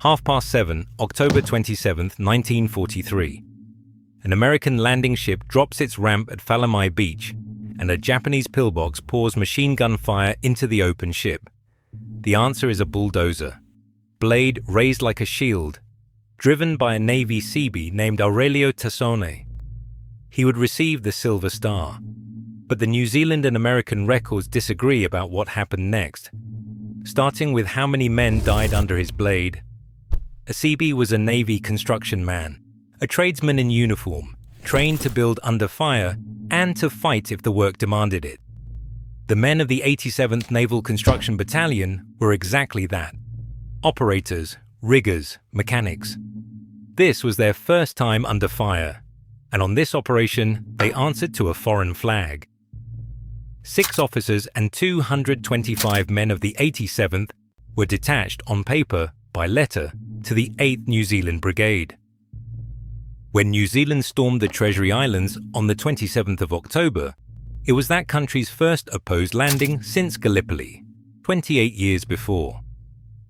7:30, October 27, 1943. An American landing ship drops its ramp at Falamai Beach, and a Japanese pillbox pours machine gun fire into the open ship. The answer is a bulldozer, blade raised like a shield, driven by a Navy Seabee named Aurelio Tassone. He would receive the Silver Star, but the New Zealand and American records disagree about what happened next, starting with how many men died under his blade. A Seabee was a Navy construction man, a tradesman in uniform, trained to build under fire and to fight if the work demanded it. The men of the 87th Naval Construction Battalion were exactly that: operators, riggers, mechanics. This was their first time under fire, and on this operation, they answered to a foreign flag. 6 officers and 225 men of the 87th were detached on paper by letter to the 8th New Zealand Brigade. When New Zealand stormed the Treasury Islands on the 27th of October, it was that country's first opposed landing since Gallipoli, 28 years before.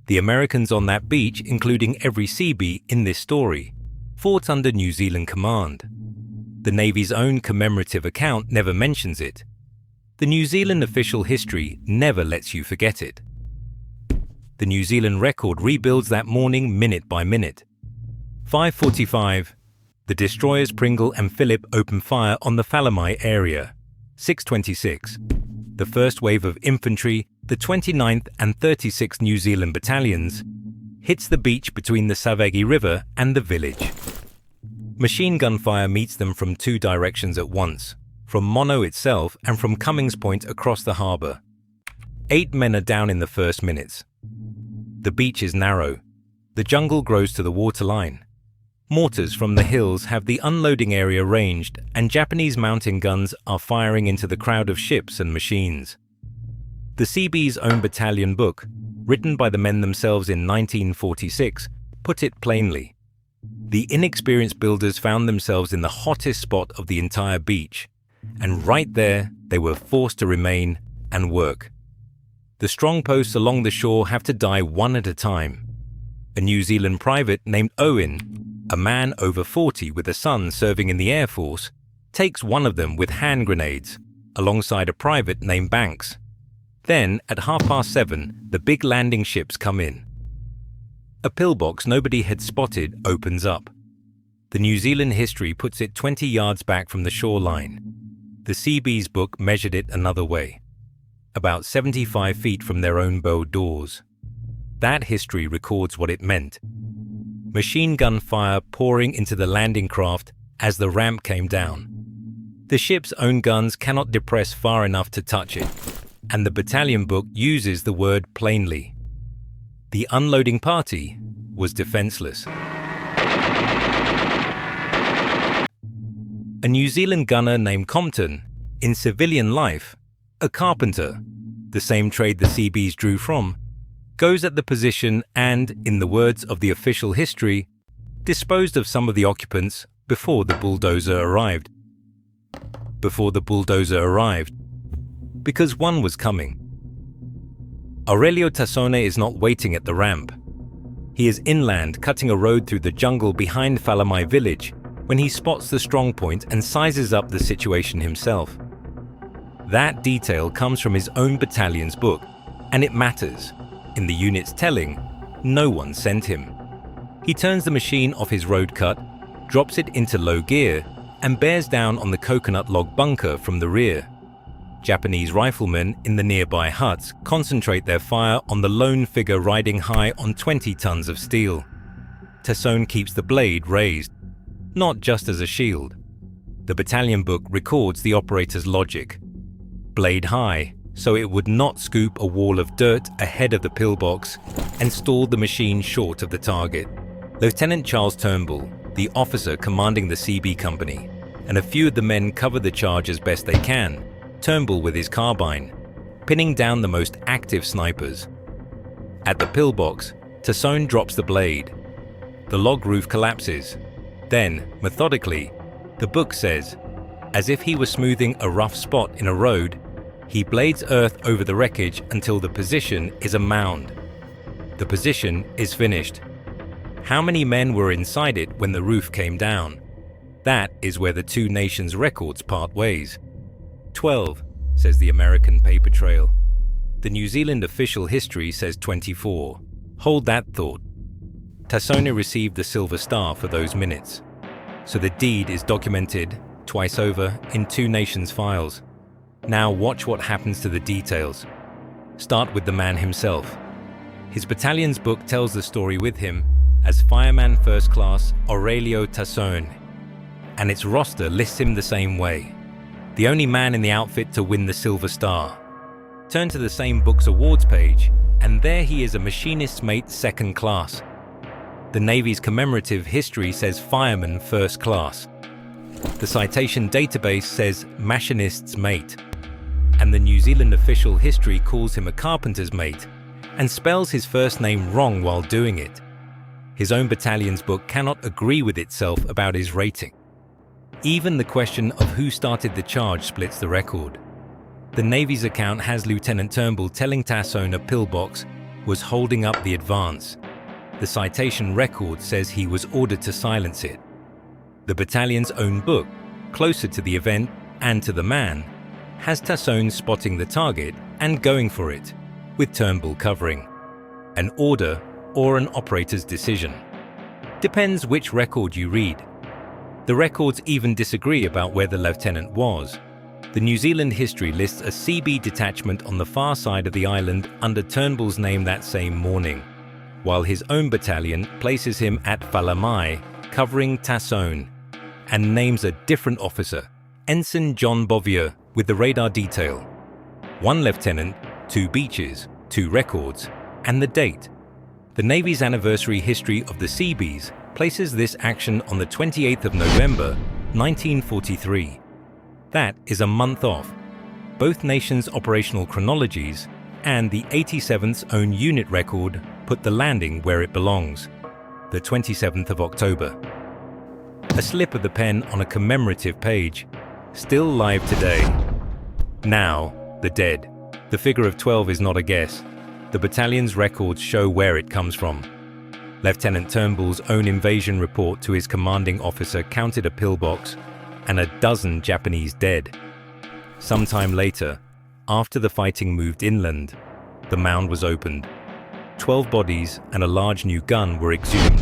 The Americans on that beach, including every Seabee in this story, fought under New Zealand command. The Navy's own commemorative account never mentions it. The New Zealand official history never lets you forget it. The New Zealand record rebuilds that morning minute by minute. 5:45, the destroyers Pringle and Phillip open fire on the Falamai area. 6:26, the first wave of infantry, the 29th and 36th New Zealand battalions, hits the beach between the Savagi River and the village. Machine gun fire meets them from 2 directions at once, from Mono itself and from Cummings Point across the harbour. 8 men are down in the first minutes. The beach is narrow. The jungle grows to the waterline. Mortars from the hills have the unloading area ranged, and Japanese mountain guns are firing into the crowd of ships and machines. The Seabee's own battalion book, written by the men themselves in 1946, put it plainly. The inexperienced builders found themselves in the hottest spot of the entire beach, and right there they were forced to remain and work. The strong posts along the shore have to die one at a time. A New Zealand private named Owen, a man over 40 with a son serving in the Air Force, takes one of them with hand grenades, alongside a private named Banks. Then, at 7:30, the big landing ships come in. A pillbox nobody had spotted opens up. The New Zealand history puts it 20 yards back from the shoreline. The Seabee's book measured it another way, about 75 feet from their own bow doors. That history records what it meant. Machine gun fire pouring into the landing craft as the ramp came down. The ship's own guns cannot depress far enough to touch it, and the battalion book uses the word plainly. The unloading party was defenseless. A New Zealand gunner named Compton, in civilian life, a carpenter, the same trade the Seabees drew from, goes at the position and, in the words of the official history, disposed of some of the occupants before the bulldozer arrived. Before the bulldozer arrived, because one was coming. Aurelio Tassone is not waiting at the ramp. He is inland cutting a road through the jungle behind Falamai village when he spots the strong point and sizes up the situation himself. That detail comes from his own battalion's book, and it matters. In the unit's telling, no one sent him. He turns the machine off his road cut, drops it into low gear, and bears down on the coconut log bunker from the rear. Japanese riflemen in the nearby huts concentrate their fire on the lone figure riding high on 20 tons of steel. Tassone keeps the blade raised, not just as a shield. The battalion book records the operator's logic. Blade high, so it would not scoop a wall of dirt ahead of the pillbox and stall the machine short of the target. Lieutenant Charles Turnbull, the officer commanding the Seabee Company, and a few of the men cover the charge as best they can, Turnbull with his carbine, pinning down the most active snipers. At the pillbox, Tassone drops the blade. The log roof collapses. Then, methodically, the book says, as if he were smoothing a rough spot in a road, he blades earth over the wreckage until the position is a mound. The position is finished. How many men were inside it when the roof came down? That is where the two nations' records part ways. 12, says the American paper trail. The New Zealand official history says 24. Hold that thought. Tassone received the Silver Star for those minutes. So the deed is documented, twice over, in two nations' files. Now watch what happens to the details. Start with the man himself. His battalion's book tells the story with him as Fireman First Class Aurelio Tassone, and its roster lists him the same way. The only man in the outfit to win the Silver Star. Turn to the same book's awards page, and there he is, a machinist's mate second class. The Navy's commemorative history says Fireman First Class. The citation database says machinist's mate. And the New Zealand official history calls him a carpenter's mate and spells his first name wrong while doing it. His own battalion's book cannot agree with itself about his rating. Even the question of who started the charge splits the record. The Navy's account has Lieutenant Turnbull telling Tassone a pillbox was holding up the advance. The citation record says he was ordered to silence it. The battalion's own book, closer to the event and to the man, has Tassone spotting the target and going for it, with Turnbull covering. An order or an operator's decision. Depends which record you read. The records even disagree about where the lieutenant was. The New Zealand history lists a Seabee detachment on the far side of the island under Turnbull's name that same morning, while his own battalion places him at Falamai, covering Tassone, and names a different officer, Ensign John Bovyer, with the radar detail. One lieutenant, 2 beaches, 2 records, and the date. The Navy's anniversary history of the Seabees places this action on the 28th of November, 1943. That is a month off. Both nations' operational chronologies and the 87th's own unit record put the landing where it belongs, the 27th of October. A slip of the pen on a commemorative page, still live today. Now, the dead. The figure of 12 is not a guess. The battalion's records show where it comes from. Lieutenant Turnbull's own invasion report to his commanding officer counted a pillbox and a dozen Japanese dead. Sometime later, after the fighting moved inland, the mound was opened. 12 bodies and a large new gun were exhumed.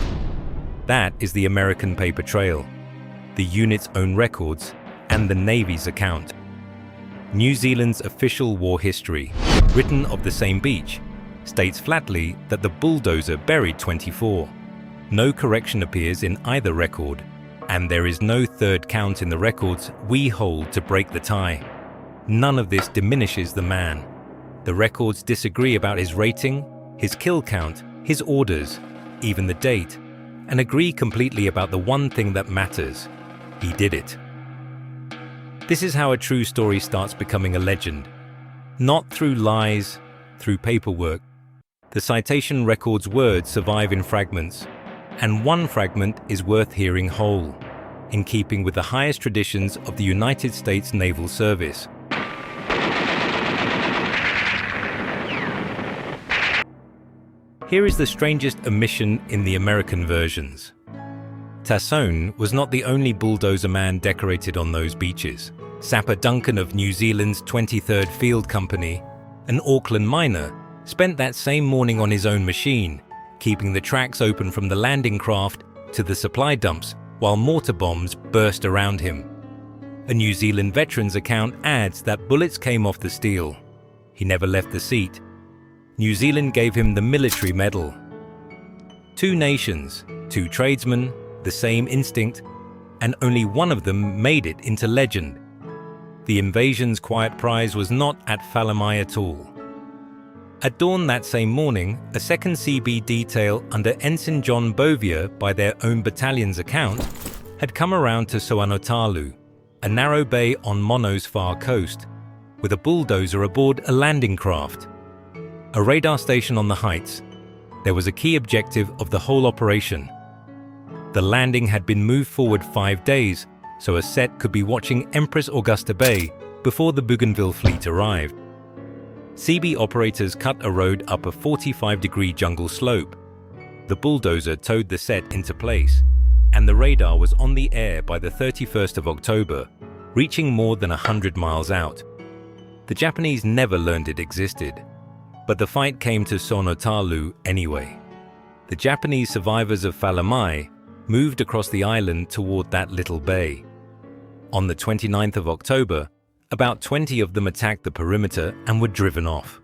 That is the American paper trail, the unit's own records, and the Navy's account. New Zealand's official war history, written of the same beach, states flatly that the Bulldozer buried 24. No correction appears in either record, and there is no third count in the records we hold to break the tie. None of this diminishes the man. The records disagree about his rating, his kill count, his orders, even the date, and agree completely about the one thing that matters: he did it. This is how a true story starts becoming a legend. Not through lies, through paperwork. The citation record's words survive in fragments, and one fragment is worth hearing whole, in keeping with the highest traditions of the United States Naval Service. Here is the strangest omission in the American versions. Tassone was not the only bulldozer man decorated on those beaches. Sapper Duncan of New Zealand's 23rd Field Company, an Auckland miner, spent that same morning on his own machine, keeping the tracks open from the landing craft to the supply dumps while mortar bombs burst around him. A New Zealand veteran's account adds that bullets came off the steel. He never left the seat. New Zealand gave him the military medal. 2 nations, 2 tradesmen, the same instinct, and only one of them made it into legend. The invasion's quiet prize was not at Falamai at all. At dawn that same morning, a 2nd Seabee detail under Ensign John Bovyer, by their own battalion's account, had come around to Soanotalu, a narrow bay on Mono's far coast, with a bulldozer aboard a landing craft. A radar station on the heights. There was a key objective of the whole operation. The landing had been moved forward 5 days, so a set could be watching Empress Augusta Bay before the Bougainville fleet arrived. Seabee operators cut a road up a 45-degree jungle slope. The Bulldozer towed the set into place, and the radar was on the air by the 31st of October, reaching more than 100 miles out. The Japanese never learned it existed, but the fight came to Sonotalu anyway. The Japanese survivors of Falamai moved across the island toward that little bay. On the 29th of October, about 20 of them attacked the perimeter and were driven off.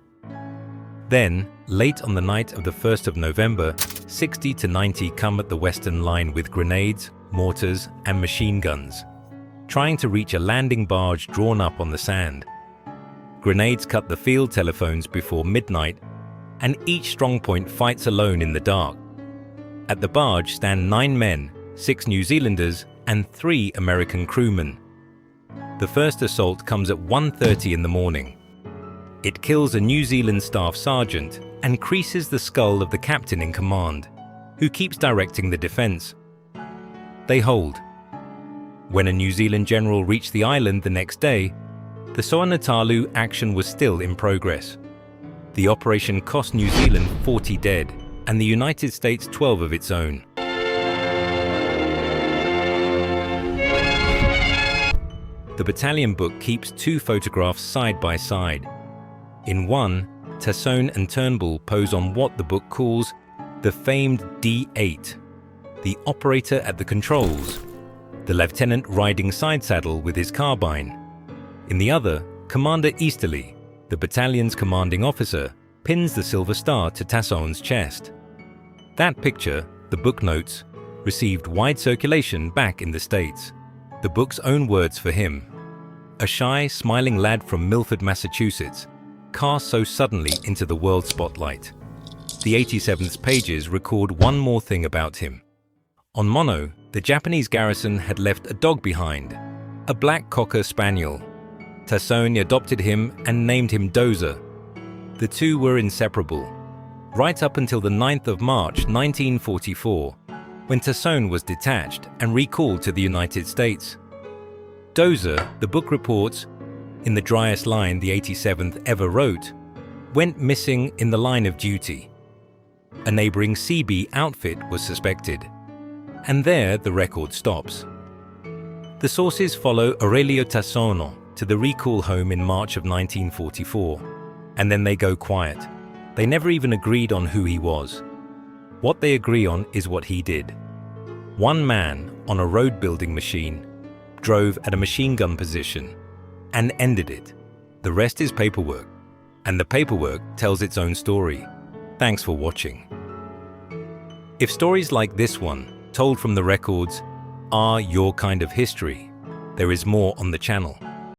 Then, late on the night of the 1st of November, 60 to 90 come at the western line with grenades, mortars, and machine guns, trying to reach a landing barge drawn up on the sand. Grenades cut the field telephones before midnight, and each strongpoint fights alone in the dark. At the barge stand 9 men, 6 New Zealanders, and 3 American crewmen. The first assault comes at 1:30 in the morning. It kills a New Zealand staff sergeant and creases the skull of the captain in command, who keeps directing the defense. They hold. When a New Zealand general reached the island the next day, the Sonotalu action was still in progress. The operation cost New Zealand 40 dead, and the United States 12 of its own. The battalion book keeps 2 photographs side by side. In one, Tassone and Turnbull pose on what the book calls the famed D8, the operator at the controls, the lieutenant riding side saddle with his carbine. In the other, Commander Easterly, the battalion's commanding officer, pins the silver star to Tassone's chest. That picture, the book notes, received wide circulation back in the States. The book's own words for him: a shy, smiling lad from Milford, Massachusetts, cast so suddenly into the world spotlight. The 87th pages record one more thing about him. On Mono, the Japanese garrison had left a dog behind, a black cocker spaniel. Tassone adopted him and named him Dozer. The two were inseparable, right up until the 9th of March 1944, when Tassone was detached and recalled to the United States. Dozer, the book reports, in the driest line the 87th ever wrote, went missing in the line of duty. A neighboring Seabee outfit was suspected, and there the record stops. The sources follow Aurelio Tassone to the recall home in March of 1944, and then they go quiet. They never even agreed on who he was. What they agree on is what he did. One man on a road-building machine drove at a machine gun position and ended it. The rest is paperwork, and the paperwork tells its own story. Thanks for watching. If stories like this one, told from the records, are your kind of history, there is more on the channel.